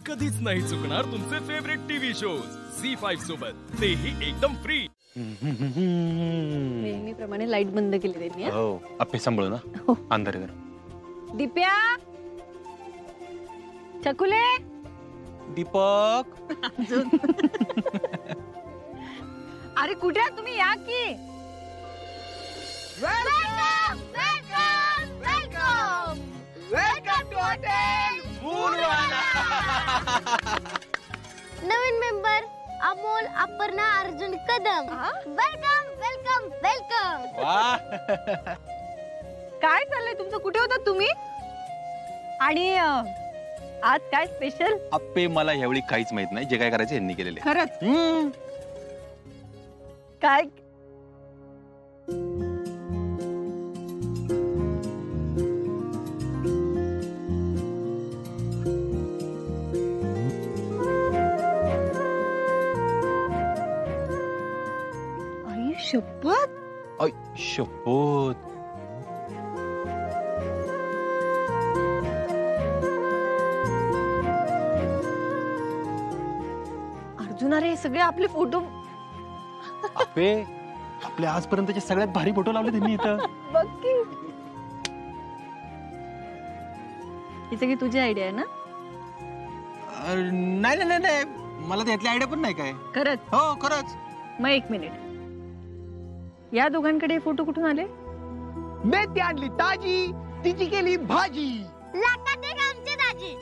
कधीच नाही चुकणार तुमचे फेवरेट टीव्ही शोज झी5 सोबत, तेही एकदम फ्री। नेहमीप्रमाणे लाईट बंद केली त्यांनी। हो, अप्पे सांभाळू ना। हो। अंधार आहे जरा। दिप्या, चकुले, दीपक। अरे कुठे आहात तुम्ही? या की। Welcome welcome welcome welcome to hotel Moonwala. नवीन member Amol, Aparna, Arjun Kadam. Welcome welcome welcome. वाह, काय चाललंय तुमचं? कुठे होता तुम्ही? आणि आज काय स्पेशल? अप्पे मला यावेळी काहीच माहित नाही, जे काय करायचं यांनी केलेले। खरंच? काय? आई शपथ! आई शपथ। अर्जुन, अरे हे सगळे आपले फोटो अप्पे, आपले आजपर्यंतचे सगळ्यात भारी फोटो लावले त्यांनी इथं। बघ की। ही सगळी तुझी आयडिया आहे ना? नाही नाही नाही नाही, मला त्यातली आयडिया पण नाही काय। खरंच? हो खरंच। मग एक मिनिट, या दोघांकडे फोटो कुठून आले? मेथी आणली ताजी, तिची केली भाजी। लाखात एक आमचे दाजी।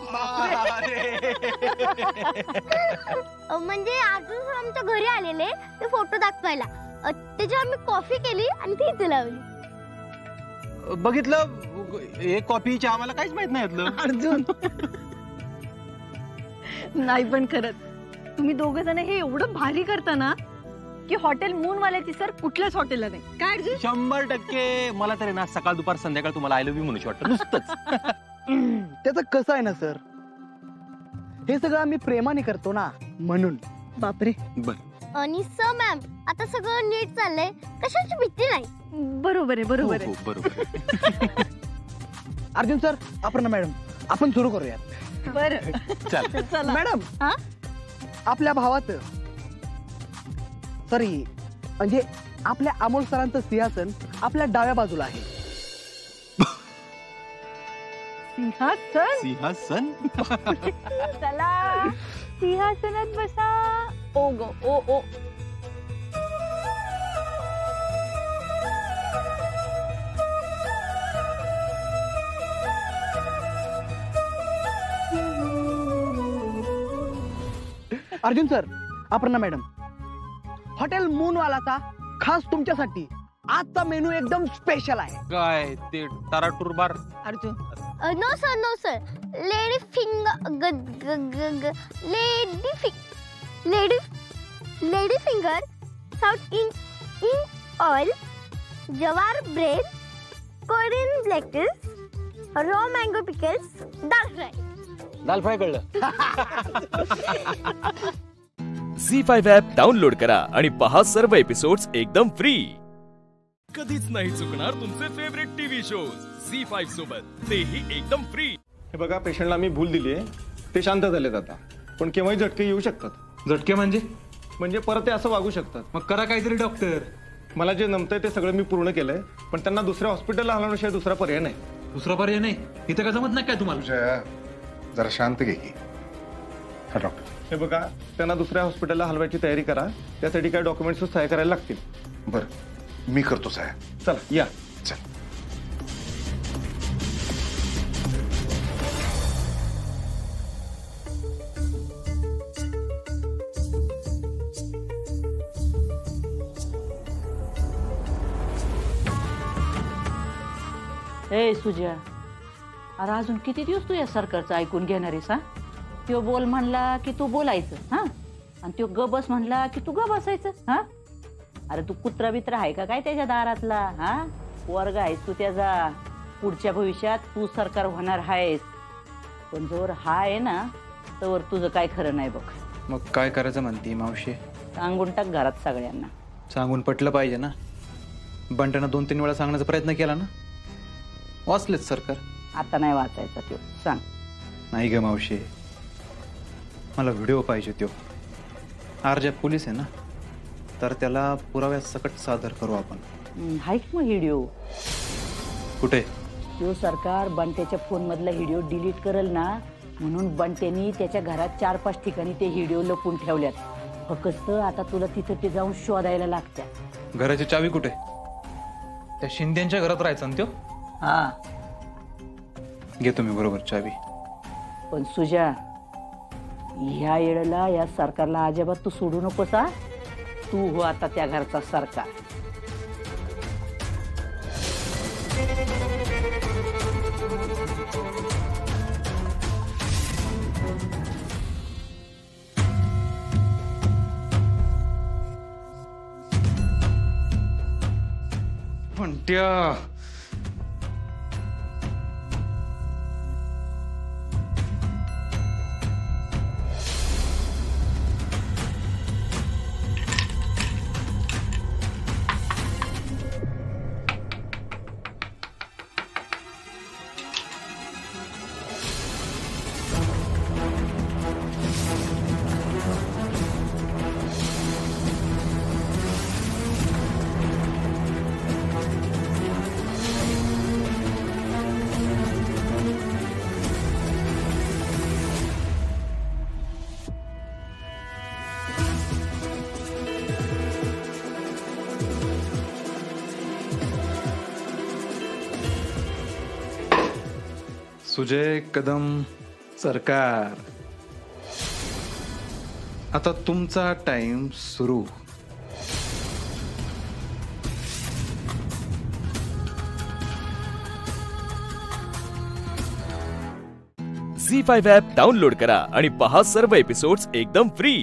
म्हणजे अर्जुन आमच्या घरी आलेले ते फोटो दाखवायला, त्याच्यावर मी कॉफी केली आणि ती इथे लावली। बघितलं, एक कॉफीच्या आम्हाला काहीच माहित नाही यातलं। अर्जुन, नाही पण खरंच तुम्ही दोघं जण हे एवढं भारी करता ना की हॉटेल मूनवाल्याची सर कुठल्याच हॉटेलला नाही। काय अर्जुन? 100%। मला तरी ना सकाळ दुपार संध्याकाळ तुम्हाला आय लव्ह यू म्हणूच वाटतं नुसतंच। त्याचं कसं आहे ना सर, हे सगळं आम्ही प्रेमाने करतो ना, म्हणून। बापरे। आणि सर मॅम, आता सगळं नीट चाललंय, कशाची भीती नाही। बरोबर आहे, बरोबर हो, आहे। बरोबर। अर्जुन सर, अपर्णा मॅडम, आपण सुरू करूयात। बरं, चल चला मॅडम, हा? आपल्या भावाचं, सॉरी म्हणजे आपल्या अमोल सरांचं सिंहासन आपल्या डाव्या बाजूला आहे। सिंहासन? सिंहासन। चला सिंहासनात बसा। ओ गो ओ ओ। Arjun sir, Aparna madam, hotel मूनवालाचा खास तुमच्यासाठी आजचा मेनू एकदम स्पेशल आहे। काय ते ताराटूर बार? Arjun, no sir no sir, lady finger saute in oil, jowar bread, Korean lets, raw mango pickles, dal fry. Dal fry कळलं। झी5 ॲप डाउनलोड करा आणि पहा सर्व एपिसोड्स एकदम फ्री। कधीच नाही चुकणार तुमचे फेवरेट टीव्ही शोज झी5 सोबत, तेही एकदम फ्री। हे बघा, पेशंटला मी भूल दिली आहे, ते शांत झालेत आता, पण केव्हाही झटके येऊ शकतात। झटके म्हणजे परत ते असं वागू शकतात। मग करा काहीतरी डॉक्टर। मला जे नमतंय ते सगळं मी पूर्ण केलंय, पण त्यांना दुसऱ्या हॉस्पिटलला हलवण्याशिवाय दुसरा पर्याय नाही। दुसरा पर्याय नाही? इथं का जमत नाही काय तुम्हाला? जरा शांत घे की। हा डॉक्टर, हे बघा, त्यांना दुसऱ्या हॉस्पिटलला हलवायची तयारी करा, त्यासाठी काही डॉक्युमेंट्स सहाय्य करायला लागतील। बरं, मी करतो साहेब। चला या। चल। ए सुजा, अरे अजून किती दिवस तू या सरकारचं ऐकून घेणार आहेस? हा, तो बोल म्हणला की तू बोलायचं, हा, आणि तो ग बस म्हणला की तू ग बसायचं। हा, अरे तू कुत्रा बित्रा आहे का काय त्याच्या दारातला? हा, वर्ग आहेस तू त्याचा। पुढच्या भविष्यात तू सरकार होणार आहेस, पण जोर हा आहे ना तर तुझं काय खरं नाही बघ। मग काय करायचं म्हणते मावशी? सांगून टाक घरात सगळ्यांना। सांगून पटलं पाहिजे ना। बंटानं 2-3 वेळा सांगण्याचा प्रयत्न केला ना, वाचलेच सरकार। आता नाही वाचायचा तो, सांग। नाही ग मावशी, मला व्हिडिओ पाहिजे तो. आरजा पोलीस आहे ना, तर त्याला पुराव्यासकट सादर करू आपण. हाय की मग व्हिडिओ. कुठे? तो सरकार बंट्याच्या फोन मधला व्हिडिओ डिलीट करेल ना, म्हणून बंट्यानी त्याच्या घरात 4-5 ठिकाणी ते व्हिडिओ लपून ठेवल्यात. फक्त आता तुला तिथे ते जाऊन शोधायला लागत्या. घराची चावी कुठे? त्या शिंद्यांच्या घरात राहायचं ना त्यो. हा, घेतो मी बरोबर चावी. पण सुजा, ह्या येळेला या सरकारला अजिबात तू सोडू नकोस हा. तू हो आता त्या घरचा सरकार. म्हणत्या सुजय कदम सरकार, आता तुमचा टाइम सुरू. झी5 ॲप डाउनलोड करा आणि पहा सर्व एपिसोड्स एकदम फ्री.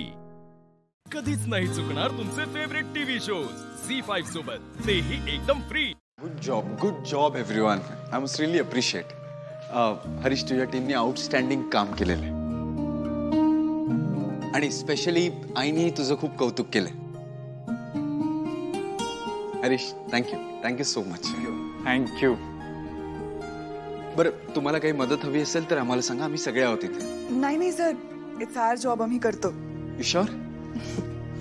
कधीच नाही चुकणार तुमचे फेवरेट टीव्ही शोज झी5 सोबत, तेही एकदम free. Good job everyone. I must really appreciate. Harish, तुझ्या टीमने आउटस्टँडिंग काम केलेलं आहे आणि स्पेशली आईने तुझं खूप कौतुक केलंय. Harish, thank you so much. Thank you. बरं, तुम्हाला काही मदत हवी असेल तर आम्हाला सांगा, आम्ही सगळे आहोत इथे. नाही सर, इट्स आवर जॉब, आम्ही करतो. You sure?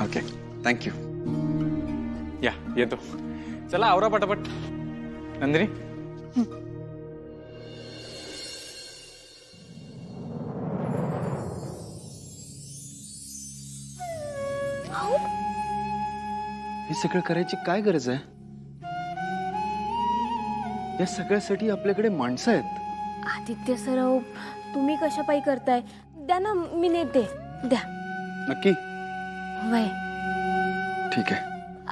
Okay, thank you. या येतो. चला आवरा पटापट. नंदिनी, हे सगळं करायची काय गरज आहे? या सगळ्यासाठी आपल्याकडे माणसं आहेत. आदित्य सर, तुम्ही कशा पायी करताय? द्या ना, मी नेते. द्या. नक्की? वय. ठीक आहे.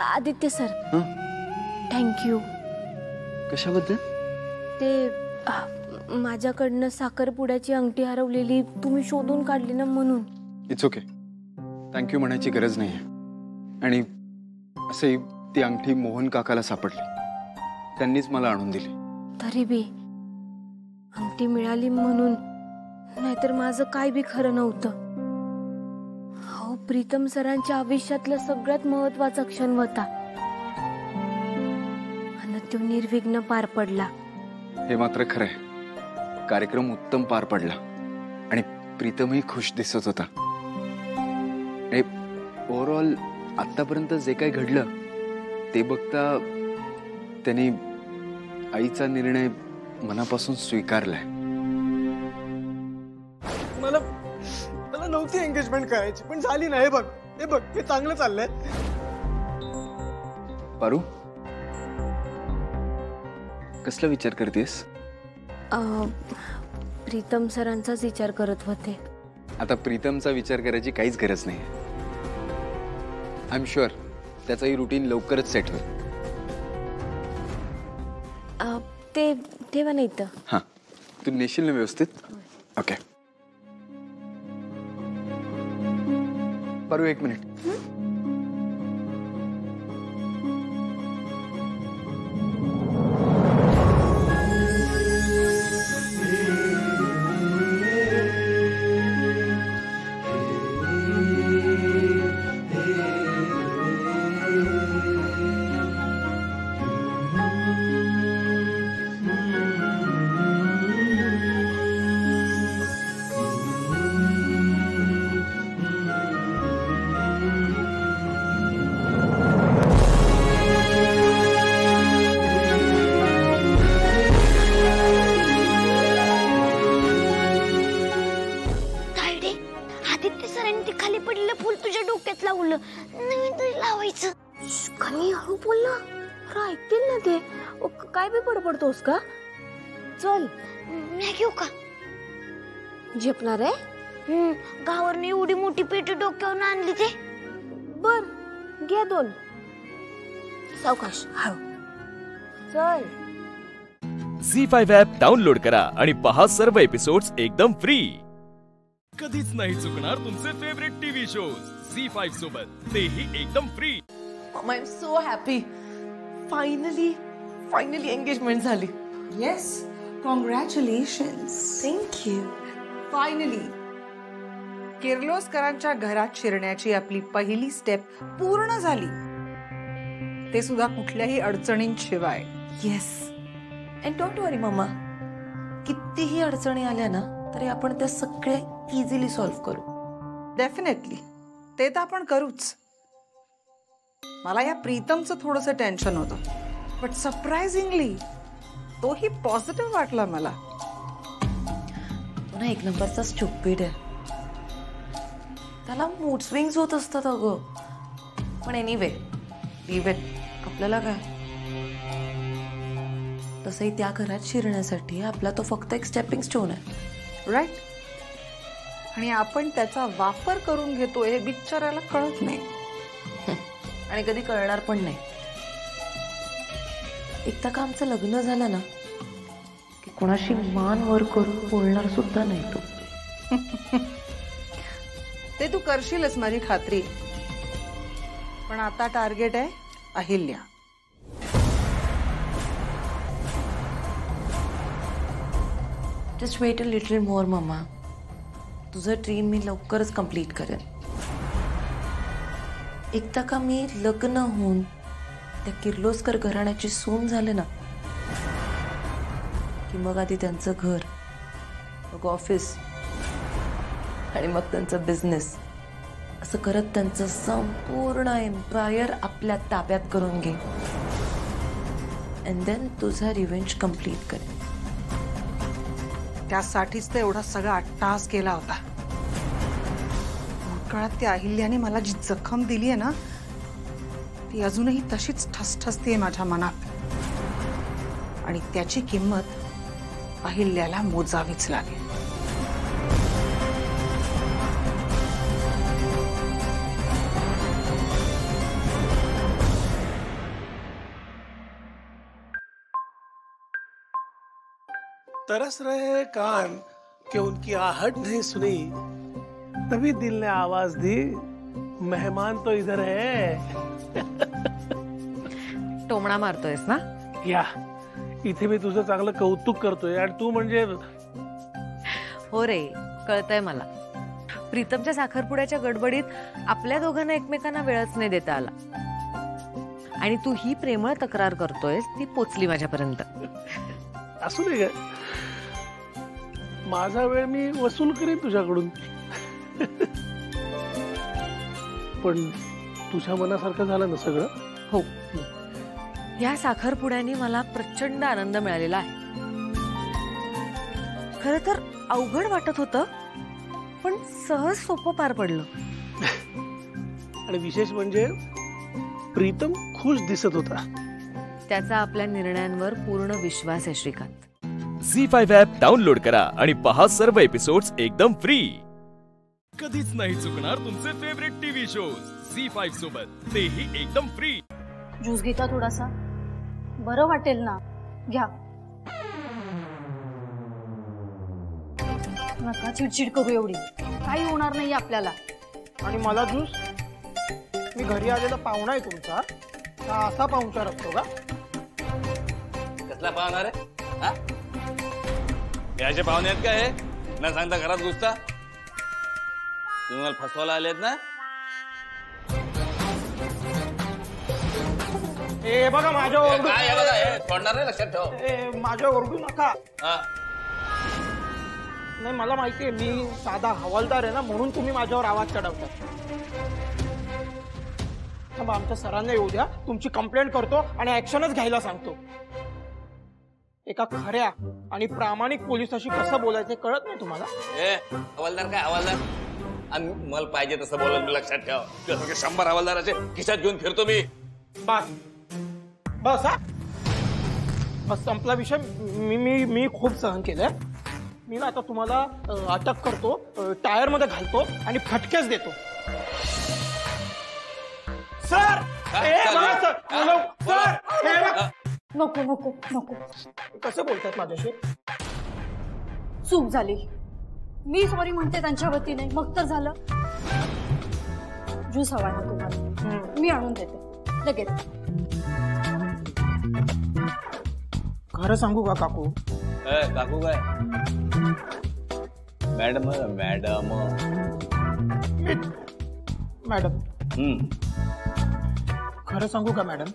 Aditya sir, thank you. कशाबद्दल? ते माझ्याकडनं साखरपुड्याची अंगठी हरवलेली तुम्ही शोधून काढली ना, म्हणून. It's okay. थँक्यू म्हणायची गरज नाही आहे. आणि असे ती अंगठी मोहन काकाला सापडली, त्यांनीच मला आणून दिली. तरी बी अंगठी मिळाली म्हणून, नाहीतर माझं काय बी खरं नव्हतं. हो, प्रीतम सरांच्या आयुष्यातला सगळ्यात महत्वाचा क्षण होता आणि तो निर्विघ्न पार पडला. हे मात्र खरं आहे. कार्यक्रम उत्तम पार पडला आणि प्रीतमही खुश दिसत होता. ओव्हरऑल आतापर्यंत जे काही घडलं ते बघता त्यांनी आईचा निर्णय मनापासून स्वीकारलाय. मला नव्हती एंगेजमेंट करायची, पण झाली ना. हे बघ हे चांगलं चाललंय. पारू, कसला विचार करतेस? प्रीतम सरांचाच विचार करत होते. आता प्रीतमचा विचार करायची काहीच गरज नाही. आय एम शुअर त्याचाही रुटीन लवकरच सेट होईल. ते ठेवा नाही तर. हां, तू नेशील ना व्यवस्थित? ओके. पारू, 1 मिनिट. आदित्य सरांनी ते खाली पडलेलं फुल तुझ्या डोक्यात लावलं, नवीन तरी लावायचं. कमी हळू बोल ना, ऐकतील ना ते. काय बी बडबडतोस का? चल मी घेऊ का? झेपणार आहे? गावावरनं एवढी मोठी पेटी डोक्यावर आणली ते. बर घ्या 2. सावकाश. चल. झी5 ॲप डाउनलोड करा आणि पहा सर्व एपिसोड्स एकदम फ्री. कधीच नाही चुकणार तुमचे फेवरेट टीव्ही शोज झी5 सोबत, तेही एकदम free. Mama, I'm so happy. Finally engagement झाली. Yes, congratulations. Thank you. Finally. किर्लोस्करांच्या घरात शिरण्याची आपली पहिली स्टेप पूर्ण झाली, ते सुद्धा कुठल्याही अडचणींशिवाय. Yes. And don't worry, Mama. कितीही अडचणी आल्या ना तरी आपण त्या सगळ्या इझिली सॉल्व्ह करू. डेफिनेटली, ते तर आपण करूच. मला या प्रीतमचं थोडंसं टेन्शन होतं, बट सरप्राइझिंगली तोही पॉझिटिव्ह वाटला मला. तो ना एक नंबरचा स्टुपिड आहे. त्याला मूड स्विंग्स होत असतात अगं. पण एनिवे लीव इट. आपल्याला काय, तसंही त्या घरात शिरण्यासाठी आपला तो फक्त एक स्टेपिंग स्टोन आहे. राईट. आणि आपण त्याचा वापर करून घेतोय हे बिचारायला कळत नाही. आणि कधी कळणार पण नाही. एकदा का आमचं लग्न झालं ना की कोणाशी मान वर करून बोलणार सुद्धा नाही तो. ते तू करशीलच माझी खात्री. पण आता टार्गेट आहे Ahilya. Just wait a little more mamma. तुझं ड्रीम मी लवकरच कंप्लीट करेन. एकदा का मी लग्न होऊन त्या किर्लोस्कर घराण्याची सून झाले ना की मग आधी त्यांचं घर, मग ऑफिस आणि मग त्यांचं बिझनेस, असं करत त्यांचं संपूर्ण एम्पायर आपल्या ताब्यात करून घे. अँड देन तुझा रिव्हेंज कंप्लीट करेन. त्यासाठीच तर एवढा सगळा अट्टाहास केला होता. भूतकाळात त्या अहिल्याने मला जी जखम दिली आहे ना, ती अजूनही तशीच ठसठसते माझ्या मनात. आणि त्याची किंमत अहिल्याला मोजावीच लागेल. तरस रहे कान कि उनकी आहट नहीं सुनी, तभी दिल ने आवाज दी, मेहमान तो इधर है. टोमणा मारतोयस ना? या इथे मी तुझं चांगलं कौतुक करतोय आणि तू म्हणजे. हो रे, कळतंय मला. प्रीतमच्या साखरपुड्याच्या गडबडीत आपल्या दोघांना एकमेकांना वेळच नाही देता आला. आणि तू ही प्रेमळ तक्रार करतोयस ती पोचली माझ्यापर्यंत. असू दे का, माझा वेळ मी वसूल करीन तुझ्याकडून. पण तुझ्या मनासारखं झालं ना सगळं? हो. या साखरपुड्याने मला प्रचंड आनंद मिळालेला आहे. खरं तर अवघड वाटत होतं, पण सहज सोपं पार पडलं. आणि विशेष म्हणजे प्रीतम खुश दिसत होता. त्याचा आपल्या निर्णयांवर पूर्ण विश्वास आहे श्रीकांत. झी5 ॲप डाउनलोड करा आणि पहा सर्व एपिसोड्स एकदम फ्री. कधीच नाही चुकणार तुमचे फेवरेट टीव्ही शोज झी5 सोबत, तेही एकदम फ्री. ज्यूस घेता थोडासा, बरं वाटेल ना. घ्या. नका चिडचिड करू एवढी, काही होणार नाही आपल्याला. आणि मला ज्यूस? मी घरी आलेला पाहुणा आहे तुमचा, हा असा पाहुणचार असतो का? कसला पाहुणार आहे? याचे पाहुणे आहेत का हे? न सांगता घरात घुसता? तुम्ही मला फसवायला आलेत ना? ए बघा माझ्या ओरडू. काय आहे बघा, हे सोडणार नाही, लक्षात ठेव. ए माझ्या ओरडू नका. नाही मला माहितीये मी साधा हवालदार आहे ना, म्हणून तुम्ही माझ्यावर आवाज चढवता. आमच्या सरांना येऊ द्या, तुमची कंप्लेंट करतो आणि ऍक्शनच घ्यायला सांगतो. एका खऱ्या आणि प्रामाणिक पोलिसाशी कसं बोलायचं कळत नाही तुम्हाला? हवालदार काय हवालदार? आणि मला पाहिजे तसं बोलत मी लक्षात ठेव. तुझ्यासारखे 100 हवालदाराचे खिशात घेऊन फिरतो मी. बस बस हा बस संपला विषय. मी खूप सहन केलंय. मी ना आता तुम्हाला अटक करतो, टायर मध्ये घालतो आणि फटकेच देतो. सर नको नको नको. कसं बोलतात माझ्याशी? चूक झाली. मी सॉरी म्हणते त्यांच्या वतीने. मग तर झालं. ज्यूस हवाय ना तुम्हाला? मी आणून देते लगेच. खरं सांगू का काकू? काकू काय? मॅडम मॅडम मॅडम खरं सांगू का मॅडम?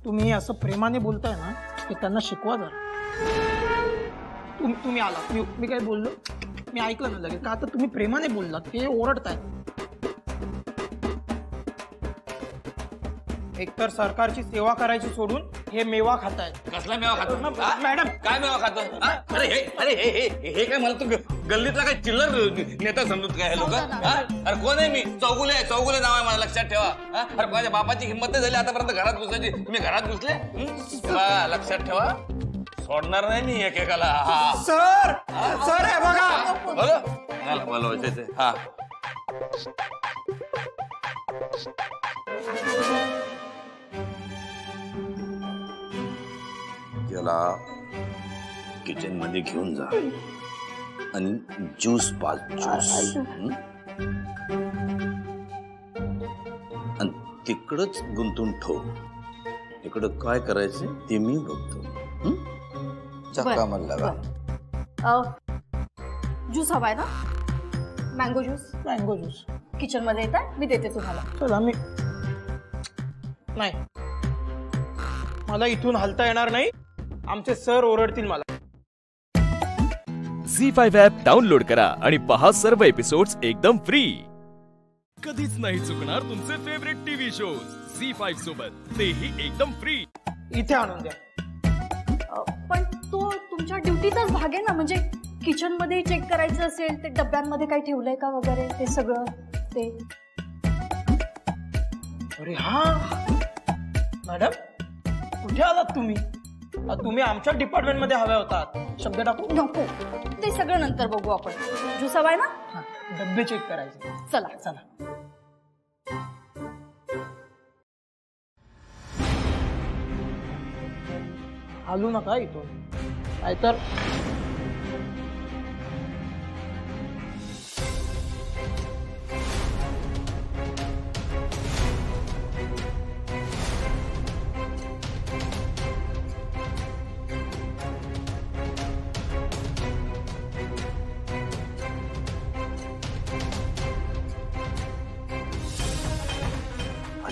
तुम्ही असं प्रेमाने बोलताय ना की त्यांना शिकवा जरा. तुम्ही आला. मी काय बोललो? मी ऐकलं ना लगेच. का आता तुम्ही प्रेमाने बोललात ते ओरडताय. एकतर सरकारची सेवा करायची सोडून हे मेवा खाताय. कसला मेवा खातो मॅडम? काय मेवा खातो? अरे हे काय मला तू गल्लीतला काय चिल्लर नेता समजत काय हे लोक? अरे कोण आहे मी? चौगुले नाव आहे मला, लक्षात ठेवा. अरे माझ्या बापाची हिंमत नाही झाली आतापर्यंत घरात घुसायची. तुम्ही घरात घुसले. लक्षात ठेवा, सोडणार नाही मी एकेकाला. सर सर हे बघा. बोलवायचे ते. हा त्याला किचन मध्ये घेऊन जा आणि ज्यूस पाज. ज्यूस आणि तिकडच गुंतून ठेव. इकडं काय करायचं ते मी बघतो. चक्का मला ज्यूस हवाय ना? Mango juice. Mango juice kitchen मध्ये येत आहे, मी देते तुम्हाला. चला. मी नाही, मला इथून हलता येणार नाही. आमचे सर ओरडतील मला. झी5 ॲप डाउनलोड करा आणि पहा सर्व एपिसोड्स एकदम फ्री. कधीच नाही चुकणार तुमचे फेवरेट टीव्ही शोज झी5 सोबत, तेही एकदम फ्री. इथे आणून द्या. पण तो तुमच्या ड्युटीचाच भाग आहे ना. म्हणजे किचन मध्ये चेक करायचं असेल, ते डब्यांमध्ये काही ठेवलंय का वगैरे ते सगळं. ते अरे हा मॅडम, कुठे आलात तुम्ही? तुम्ही आमच्या डिपार्टमेंट मध्ये हव्या होतात. शब्द टाकू नको. ते सगळं नंतर बघू आपण. ज्यूस हवाय ना? डब्बे चेक करायचे. चला चला. हलू नका इथून, नाहीतर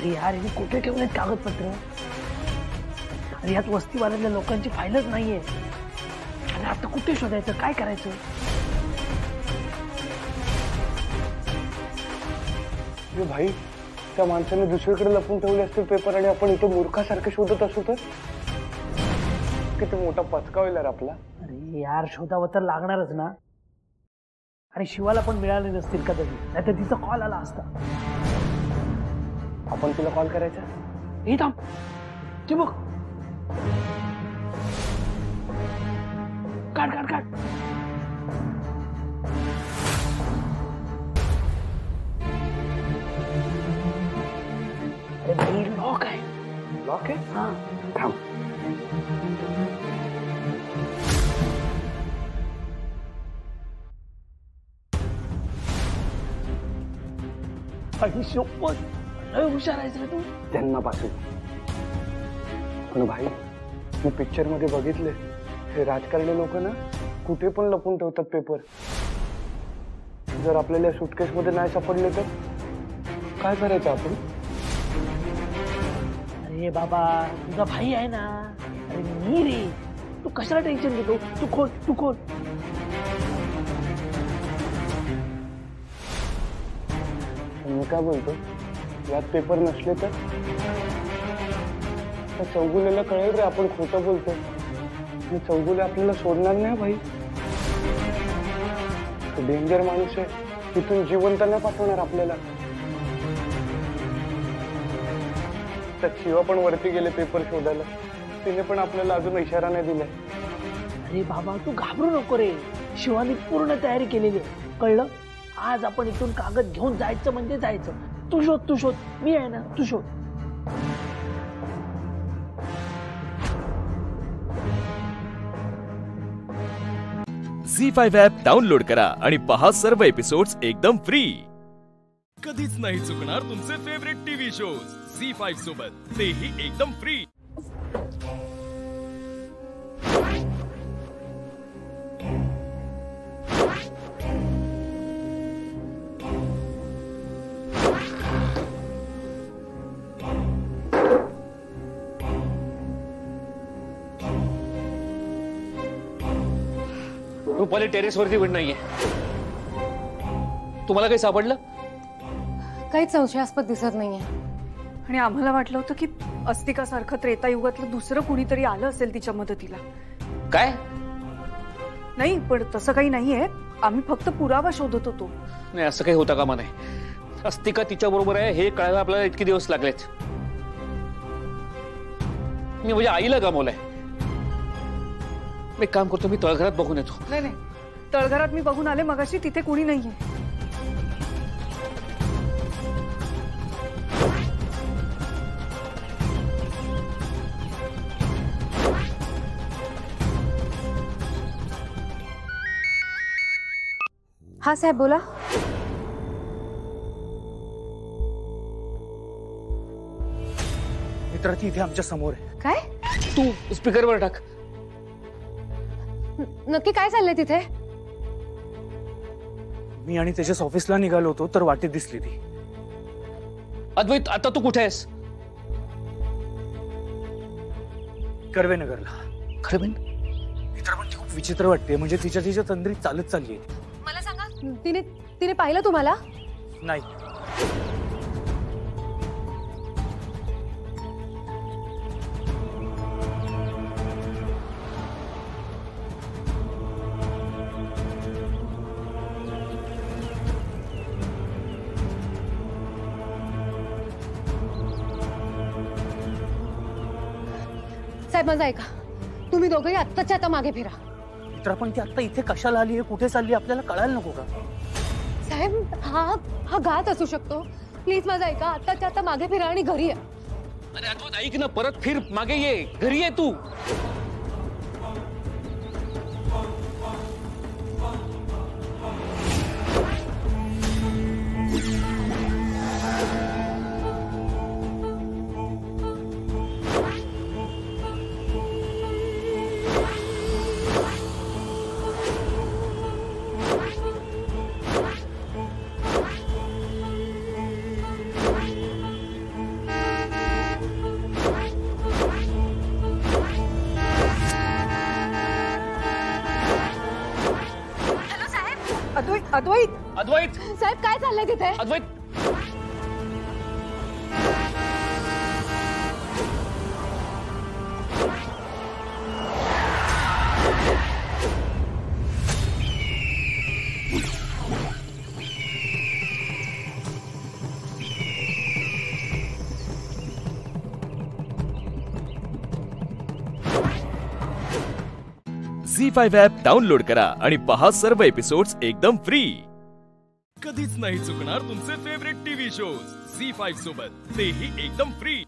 यार हे कुठे ठेवलेत कागदपत्र? अरे यात वस्तीवाल्यातल्या लोकांची फाईलच नाहीये. अरे आता कुठे शोधायचं? काय करायचं? अरे भाई, त्या माणसाने दुसरीकडे लपून ठेवले असतील पेपर आणि आपण इथे मूर्खासारखे शोधत असू तर किती मोठा पचका होईल यार आपला. अरे यार, शोधावं तर लागणारच ना. आणि शिवाला पण मिळाले नसतील कधी, नाहीतर तिचा कॉल आला असता. आपण तिला कॉल करायचा. हे थांब, ते बघ. काढ काढ काढ. अरे भाई, लॉक आहे. लॉक आहे? हा थांब. अरे शपथ, लय हुशार आहेस रे तू. जन्मापासून. पण भाई, मी पिक्चर मध्ये बघितले, हे राजकारणी लोक ना कुठे पण लपून ठेवतात पेपर. जर आपल्याला सुटकेस मध्ये नाही सापडले तर काय करायचं आपण? अरे बाबा, तुझा भाई आहे ना. अरे मी रे, तू कशाला टेन्शन घेतो? तू खोल, तू खोल. मी काय बोलतो, यात पेपर नसले तर चौगुलेला कळेल रे आपण खोटं बोलतो. चौगुले आपल्याला सोडणार नाही भाई. डेंजर माणूस आहे. इथून जिवंत नाही पाठवणार आपल्याला. त्यात शिवा पण वरती गेले पेपर शोधायला. तिने पण आपल्याला अजून इशारा नाही दिलाय. अरे बाबा तू घाबरू नको रे, शिवानी पूर्ण तयारी केलेली आहे, कळलं? आज आपण इथून कागद घेऊन जायचं म्हणजे जायचं. तू शोध, मी आहे ना, तू शोध. झी5 ॲप डाउनलोड करा आणि पहा सर्व एपिसोड्स एकदम फ्री. कधीच नाही चुकणार तुमचे फेवरेट टीव्ही शोज झी5 सोबत, तेही एकदम फ्री. रुपाली टेरेस वरती पण नाहीये. तुम्हाला काही सापडलं? काहीच संशयास्पद दिसत नाहीये. आणि आम्हाला वाटलं होतं की अस्तिकासारखं त्रेतायुगातलं दुसरं कुणीतरी आलं असेल तिच्या मदतीला. काय? नाही, पण तसं काही नाहीये. आम्ही फक्त पुरावा शोधत होतो. नाही, असं काही होता कामा नाही. अस्तिका तिच्या बरोबर आहे हे कळायला आपल्याला इतके दिवस लागलेच. मी म्हणजे आईला गमावलंय. मी काम करतो, मी तळघरात बघून येतो. नाही, तळघरात मी बघून आले मगाशी, तिथे कोणी नाहीये. हा साहेब बोला. मित्र ती इथे आमच्या समोर आहे. काय? तू स्पीकरवर टाक. नक्की काय चाललंय तिथे? मी आणि त्याच्याच ऑफिसला निघालो होतो तर वाटेत दिसली ती. अद्वैत, आता तू कुठे आहेस? कर्वेनगरला. मित्र पण ती खूप विचित्र वाटते. म्हणजे तिच्या तंद्रीत चालत चालली आहे. मला सांगा, तिने पाहिलं तुम्हाला? नाही. साहेब माझं ऐका, तुम्ही दोघंही आत्ताच्या आता मागे फिरा. मित्र पण ती आता इथे कशाला आली आहे, कुठे चालली, आपल्याला कळायला नको का? साहेब हा घात असू शकतो. प्लीज माझं ऐका, आत्ताच्या आता मागे फिरा आणि घरी या. अरे अद्वैत ऐक ना, परत फिर, मागे ये, घरी ये तू. अद्वैत साहेब काय चाललंय तिथे? अद्वैत झी5 ॲप डाउनलोड करा आणि पहा सर्व एपिसोड्स एकदम फ्री. कधीच नाही चुकणार तुमचे फेवरेट टीव्ही शोज झी5 सोबत, तेही एकदम फ्री.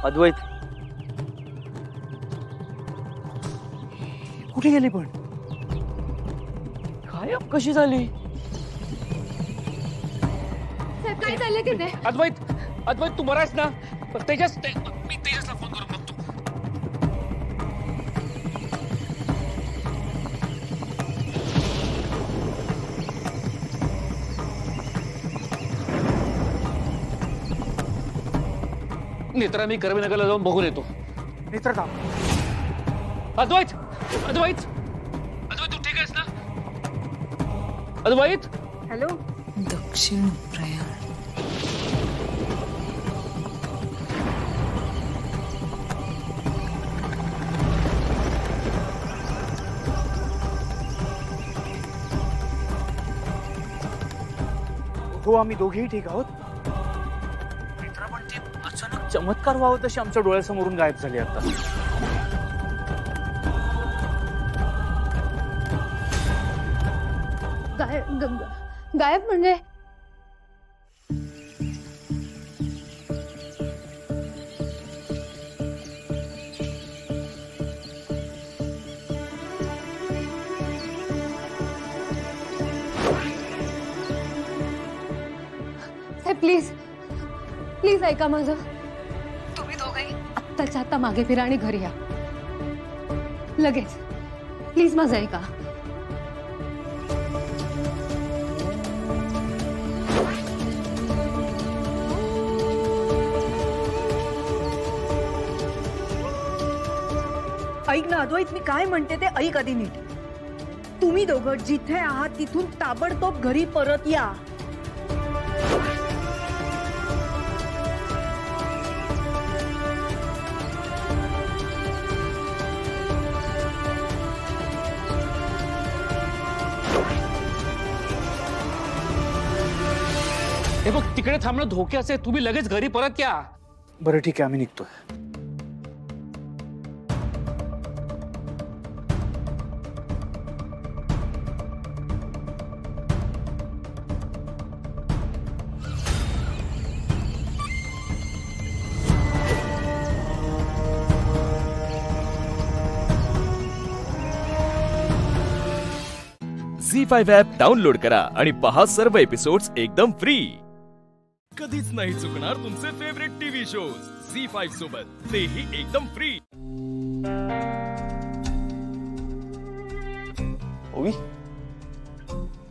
अद्वैत कुठे गेली? पण गायब कशी झाली? काय चाललंय तिथे? अद्वैत तू बरायस ना? मी तेजसला फोन करून बघतो. नेत्रा मी कर्वेनगरला जाऊन बघून येतो. नेत्र काम. अद्वैत तू ठीक आहेस ना? अद्वैत. हॅलो. दक्षिण प्रयाण. हो आम्ही दोघेही ठीक आहोत. मित्रा पण ती अचानक चमत्कार व्हावं तशी आमच्या डोळ्यासमोरून गायब झाली आता. गायब म्हणजे? प्लीज प्लीज ऐका माझं. तुम्ही दोघंही आत्ताच्या आत्ता मागे फिरा आणि घरी या लगेच. प्लीज माझं ऐका. ऐक ना अद्वैत, मी काय म्हणते ते ऐक आधी नीट. तुम्ही दोघं जिथे आहात तिथून ताबडतोब घरी परत या. हे बघ तिकडे थांबणं धोक्याचं आहे. तुम्ही लगेच घरी परत या. बरं ठीक आहे आम्ही निघतोय. झी5 ॲप डाउनलोड करा आणि पहा सर्व एपिसोड्स एकदम फ्री. कधीच नाही चुकणार तुमचे फेवरेट टीव्ही शोज झी5 सोबत, तेही एकदम फ्री. ओवी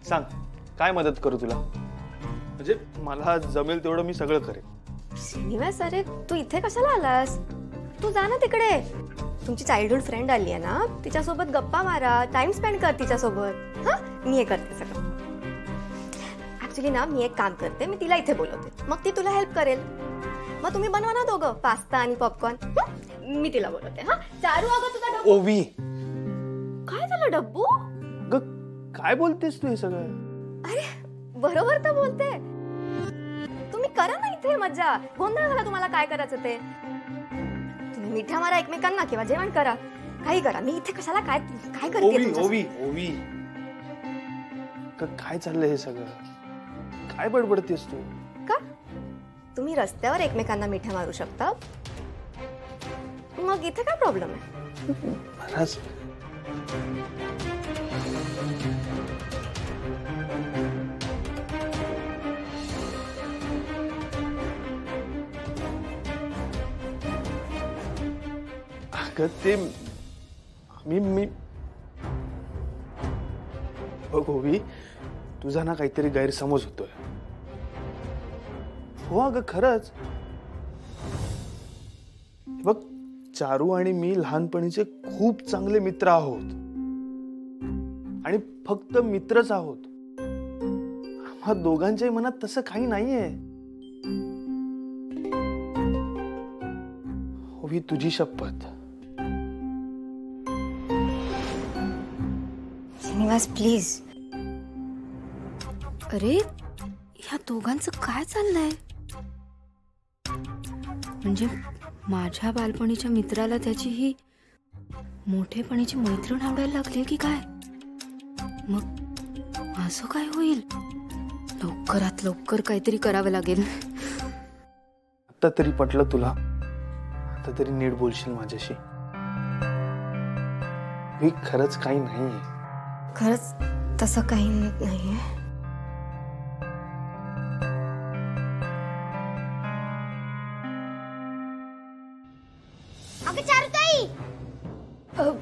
सांग, काय मदत करू तुला? म्हणजे मला जमेल तेवढं मी सगळं करेन. श्रीनिवास, अरे तू इथे कशाला आलास? तू जा ना तिकडे. तुमची चाइल्डहुड फ्रेंड आली आहे ना, तिच्यासोबत गप्पा मारा, टाइम स्पेंड कर तिच्यासोबत. हा, मी हे करते सगळं. ऍक्च्युली ना मी एक काम करते, मी तिला इथे बोलवते, मग ती तुला हेल्प करेल. मग तुम्ही बनवा ना दोघं पास्ता आणि पॉपकॉर्न. मी तिला बोलवते. हा चारू, अगं तुझा डब्बू. ओवी, काय झालं डब्बू? काय बोलतेस तू हे सगळं? अरे बरोबर तर बोलते. तुम्ही करा ना इथे मजा. गोंधळ झाला तुम्हाला काय करायचं ते. तुम्ही मिठ्या मारा एकमेकांना किंवा जेवण करा, काही करा. मी इथे कशाला काय काय करते? ओवी ओवी, काय चाललंय हे सगळं? काय बडबडतेस तू? का तुम्ही रस्त्यावर एकमेकांना मिठ्या मारू शकता, मग इथे काय प्रॉब्लेम आहे? महाराज, ते मी बघ ओवी, तुझा ना काहीतरी गैरसमज होतोय. हो अगं खरंच. बघ, चारू आणि मी लहानपणीचे खूप चांगले मित्र आहोत आणि फक्त मित्रच आहोत. आम्हा दोघांच्याही मनात तसं काही नाहीये. ओवी, तुझी शपथ. श्रीनिवास प्लीज. अरे या दोघांचं काय चाललंय? म्हणजे माझ्या बालपणीच्या मित्राला त्याची ही मोठेपणीची मैत्रीण आवडायला लागली की काय? मग असं काय होईल? लवकरात लवकर काहीतरी करावं लागेल. आता तरी पटलं तुला? आता तरी नीट बोलशील माझ्याशी? मी खरंच काही नाहीये. खरंच तसं काही नाहीये. अगं चारुताई, अगं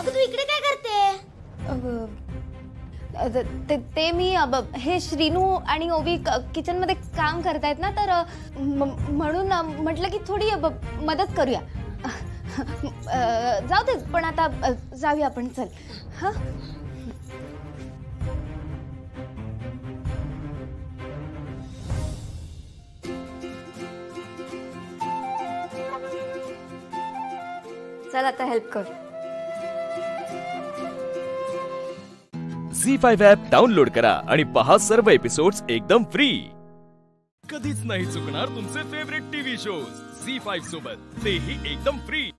तू इकडे काय करते? ते मी हे श्रीनू आणि ओवी किचन मध्ये काम करतायत ना, तर म्हणून म्हटलं की थोडी मदत करूया. जाऊ दे, पण आता जाऊया आपण. चल. हा, चल आता हेल्प कर. झी5 ॲप डाउनलोड करा आणि पहा सर्व एपिसोड्स एकदम फ्री. कधीच नाही चुकणार तुमचे फेवरेट टीव्ही शोज झी5 सोबत, तेही एकदम फ्री.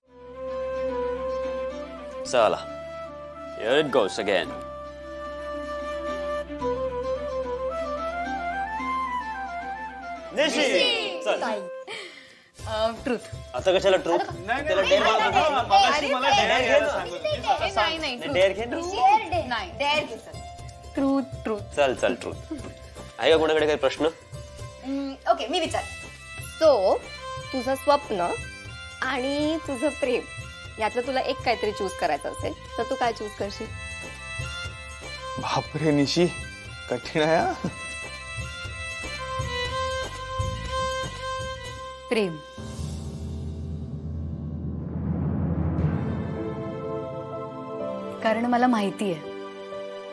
चला, here it goes again. निशी, चल. ट्रूथ. आता कशाला ट्रूथ? त्याला डेअर ट्रूथ ट्रूथ. चल चल ट्रूथ. आहे का कोणाकडे काही प्रश्न? ओके, मी विचार. सो तुझं स्वप्न आणि तुझं प्रेम यातलं तुला एक काहीतरी चूज करायचं असेल तर तू काय चूज करशील? बापरे निशी, कठीण आहे हा. प्रेम. कारण मला माहिती आहे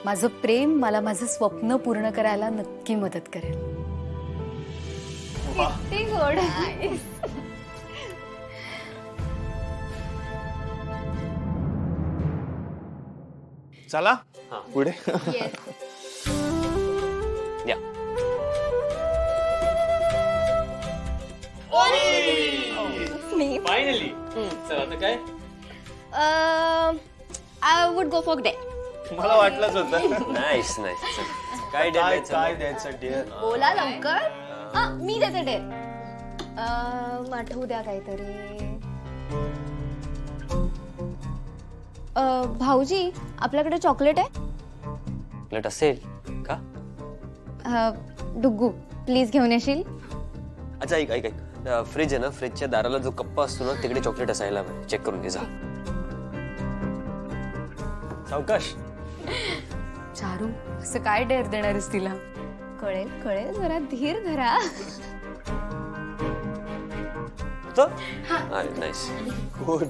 माझं प्रेम मला माझं स्वप्न पूर्ण करायला नक्की मदत करेल. किती गोड. चला पुढे. या. फायनली. चल आता काय? I would go for date. मला वाटलंच होतं. Nice nice. काय द्यायचं डिअर? बोला लवकर. मी देते डेट. आठवू द्या काहीतरी. भाऊजी, आपल्याकडे चॉकलेट आहे? चॉकलेट असेल का? डुग्गू, प्लीज घेऊन येशील? अच्छा, ऐक ऐक ऐक. फ्रीज आहे ना, फ्रीजच्या दाराला जो कप्पा असतो ना तिकडे चॉकलेट असायला हवं. चेक करून घे जा. सावकाश. चारू, असं काय डेअर देणारच तिला? कळेल कळेल, जरा धीर धरा. नाईस. गुड.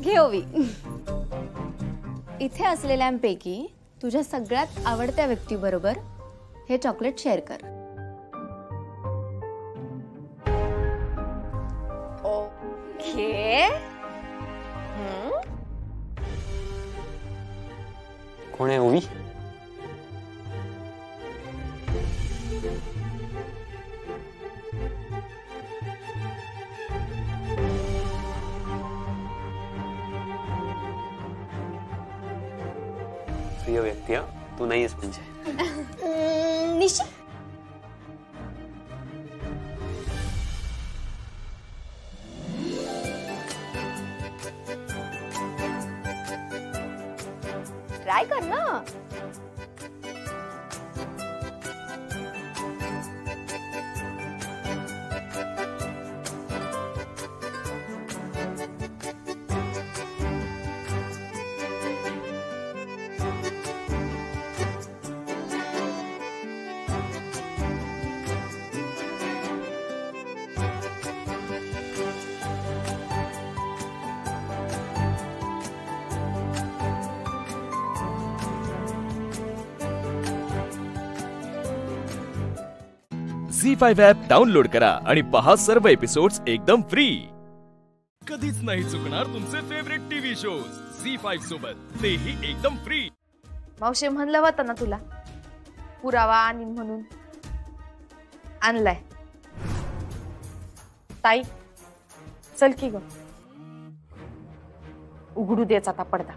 घे ओवी. इथे असलेल्यांपैकी तुझ्या सगळ्यात आवडत्या व्यक्तीबरोबर हे चॉकलेट शेअर कर. ओके. कोण आहे ओवी? प्रिय व्यक्ती. तू नाहीस म्हणजे? निशी. ट्राय कर ना. झी5 ॲप डाउनलोड करा आणि पहा सर्व एपिसोड्स एकदम फ्री. कधीच नाही चुकणार तुमचे फेवरेट टीव्ही शोज झी5 सोबत, तेही एकदम फ्री. मावशी म्हणलं होतं ना तुला पुरावा आणि म्हणून आणलाय. ताई, चल की ग, उघडू द्यायचा आता पडदा.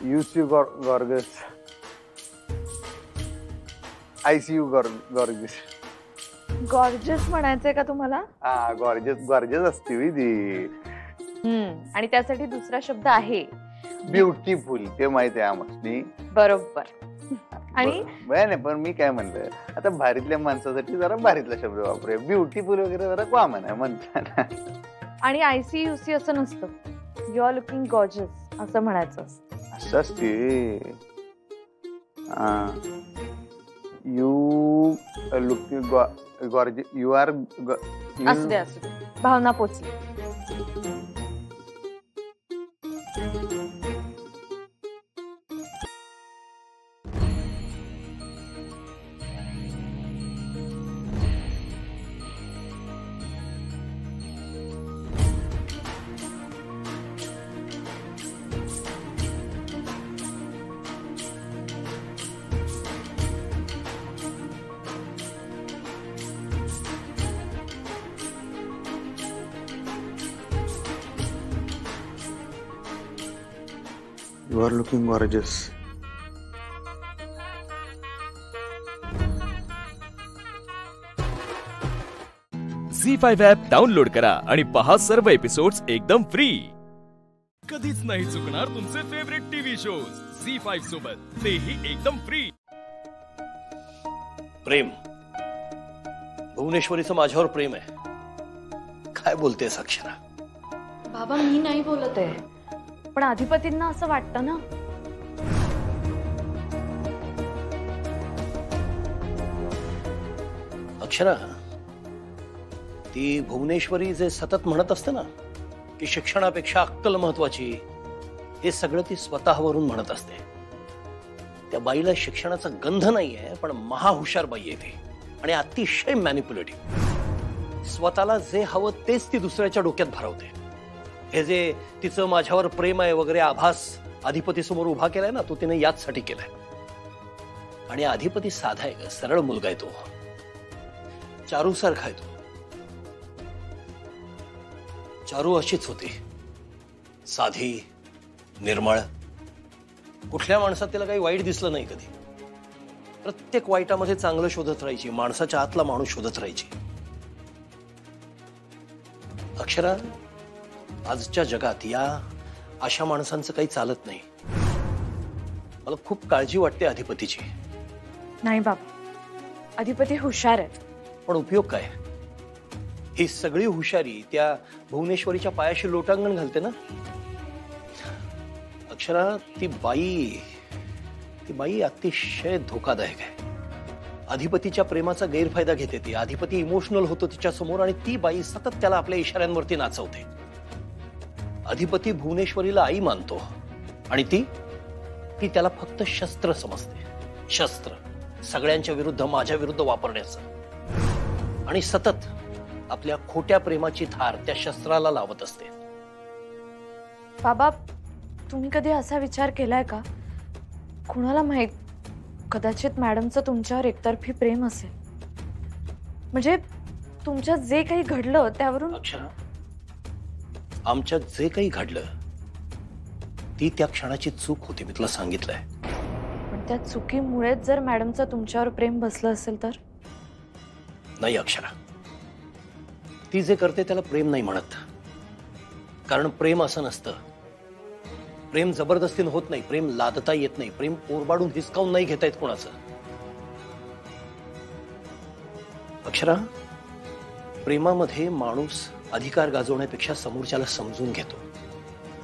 You see gorgeous. I see you gorgeous. Gorgeous म्हणायचंय का तुम्हाला? हा, गॉर्जस गॉर्जस असते होय ती. आणि त्यासाठी दुसरा शब्द आहे ब्युटिफुल. ते माहिती आहे आम्हाला. बरोबर. आणि नाही, पण मी काय म्हणलं, आता भारीतल्या माणसासाठी जरा भारीतला शब्द वापरूया. ब्युटिफुल वगैरे जरा कॉमन आहे म्हणताना. आणि ICUC असं नसतं. यू आर लुकिंग गॉर्जस असं म्हणायचं. असं असते. You looking gorgeous. You are. असू दे असू दे. भावना पोचली. You are looking gorgeous. Zee five app download करा आणि पहा सर्व एपिसोड्स एकदम फ्री. कधीच नाही चुकणार तुमचे फेवरेट टीव्ही शोज झी5 सोबत, तेही एकदम फ्री. प्रेम. भुवनेश्वरीचं माझ्यावर प्रेम आहे. काय बोलतेस अक्षरा? बाबा मी नाही बोलत आहे, पण अधिपतींना असं वाटतं ना. अक्षरा, ती भुवनेश्वरी जे सतत म्हणत असते ना की शिक्षणापेक्षा अक्कल महत्वाची, हे सगळं ती स्वतःवरून म्हणत असते. त्या बाईला शिक्षणाचा गंध नाहीये, पण महाहुशार बाई आहे ती आणि अतिशय मॅनिप्युलेटिव्ह. स्वतःला जे हवं तेच ती दुसऱ्याच्या डोक्यात भरवते. हे जे तिचं माझ्यावर प्रेम आहे वगैरे आभास अधिपती समोर उभा केलाय ना, तो तिने याचसाठी केलाय. आणि अधिपती साधा आहे, सरळ मुलगा आहे तो. चारू सारखा आहे तो. चारू अशीच होती, साधी, निर्मळ. कुठल्या माणसात तिला काही वाईट दिसलं नाही कधी. प्रत्येक वाईटामध्ये चांगलं शोधत राहायची, माणसाच्या आतला माणूस शोधत राहायची. अक्षरा, आजच्या जगात या अशा माणसांचं काही चालत नाही. मला खूप काळजी वाटते अधिपतीची. नाही बाबा, अधिपती हुशार आहेत. पण उपयोग काय? ही सगळी हुशारी त्या भुवनेश्वरीच्या पायाशी लोटांगण घालते ना. अक्षरा, ती बाई अतिशय धोकादायक आहे. अधिपतीच्या प्रेमाचा गैरफायदा घेते ती. अधिपती इमोशनल होतो तिच्या समोर आणि ती बाई सतत त्याला आपल्या इशाऱ्यांवरती नाचवते. अधिपती भुवनेश्वरीला आई मानतो आणि ती त्याला फक्त शस्त्र समजते. शस्त्र, सगळ्यांच्या विरुद्ध, माझ्या विरुद्ध वापरण्याचं. आणि सतत आपल्या खोट्या प्रेमाची धार त्या शस्त्राला लावत असते. बाबा, तुम्ही कधी असा विचार केलाय का? कुणाला माहित, कदाचित मॅडमचं तुमच्यावर एकतर्फी प्रेम असेल. म्हणजे तुमच्यात जे काही घडलं त्यावरून. अक्षरा, आमच्यात जे काही घडलं ती त्या क्षणाची चूक होती, मी तुला सांगितलंय. पण त्या चुकीमुळेच जर मॅडमचं तुमच्यावर प्रेम बसलं असेल तर? नाही अक्षरा, ती जे करते त्याला प्रेम नाही म्हणत. कारण प्रेम असं नसतं. प्रेम जबरदस्तीने होत नाही, प्रेम लादता येत नाही, प्रेम ओरबाडून हिसकावून नाही घेता येत कोणाचं. अक्षरा, प्रेमामध्ये माणूस अधिकार गाजवण्यापेक्षा समोरच्याला समजून घेतो,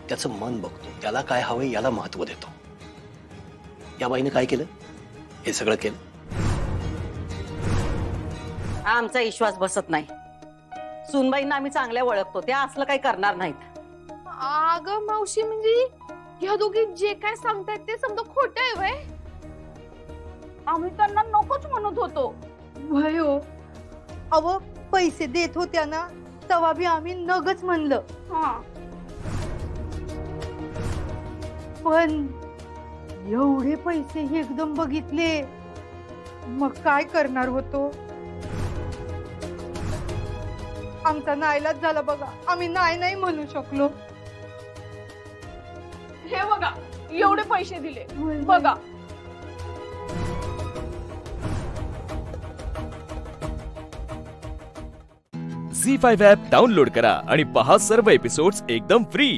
त्याचं मन बघतो, त्याला काय हवंय याला महत्व देतो. या बाईने काय केलं? हे सगळं केलं. आमचा विश्वास बसत नाही. सुनबाईंना आम्ही चांगल्या ओळखतो, त्या असलं काही करणार नाहीत. अगं मावशी, म्हणजे ह्या दोघी जे काय सांगतायत ते समजा खोटं आहे वय? आम्ही त्यांना नकोच म्हणत होतो. वय हो, अव पैसे देत होत्या ना तेव्हा बी आम्ही नगच म्हणलं. पण एवढे पैसे एकदम बघितले, मग काय करणार होतो? आमचा नाईलाज झाला बघा. आम्ही नाही म्हणू शकलो. हे बघा, एवढे पैसे दिले बघा. झी5 ॲप डाउनलोड करा आणि पहा सर्व एपिसोड्स एकदम फ्री.